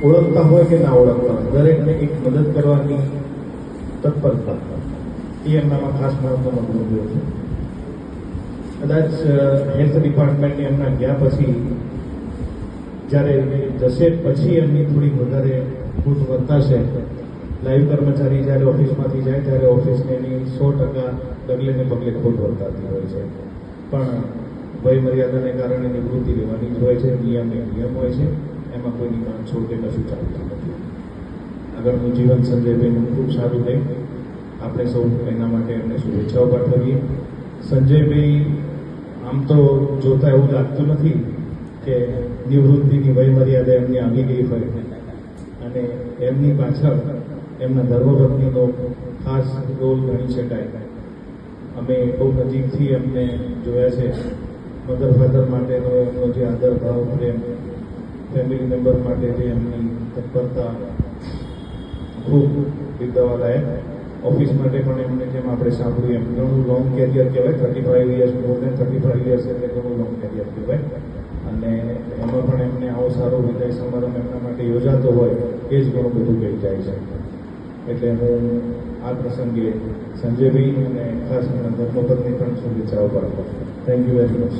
ઓળખતા હોય કે ના ઓળખતા હોય દરેકને એક મદદ કરવાની તત્પરતા એ એમનામાં ખાસ મહત્વનો ગુણ રહ્યો છે. કદાચ હેલ્થ ડિપાર્ટમેન્ટને એમના ગયા પછી જ્યારે જશે પછી એમની થોડી વધારે ખોટ વર્તાશે. લાઈવ કર્મચારી જ્યારે ઓફિસમાંથી જાય ત્યારે ઓફિસને એની 100% ડગલે ને પગલે ખોટ વર્તાતી હોય છે. પણ વય મર્યાદાને કારણે નિવૃત્તિ લેવાની જ હોય છે. નિયમ હોય છે, એમાં કોઈની કાંછોડ કે કશું ચાલતું નથી. આગળનું જીવન સંજયભાઈનું ખૂબ સારું રહે. આપણે સૌ એના માટે એમને શુભેચ્છાઓ પાઠવીએ. સંજયભાઈ આમ તો જોતા એવું લાગતું નથી કે નિવૃત્તિની વય મર્યાદા એમની આવી ગઈ હોય અને એમની પાછળ એમના ધર્મપત્નીનો ખાસ રોલ ગણી શકાય. અમે બહુ નજીકથી એમને જોયા છે. મધર ફાધર માટેનો એમનો જે આદર ભાવ પ્રેમ, ફેમિલી મેમ્બર માટે જે એમની તત્પરતા ખૂબ બિરદાવાલાયક. ઓફિસ માટે પણ એમને જેમ આપણે સાંભળ્યું એમ ઘણું લોંગ કેરિયર કહેવાય. 35 યર્સ, મોર દેન 35 યર્સ એટલે ઘણું લોંગ કેરિયર કહેવાય. અને એમાં પણ એમને આવો સારો વિદાય સમારંભ એમના માટે યોજાતો હોય એ જ ઘણું બધું કહી જાય છે. એટલે હું આ પ્રસંગે સંજયભાઈ અને ખાસ એમના ધર્મપત્ની પણ શુભેચ્છાઓ પાઠવું. Thank you very much.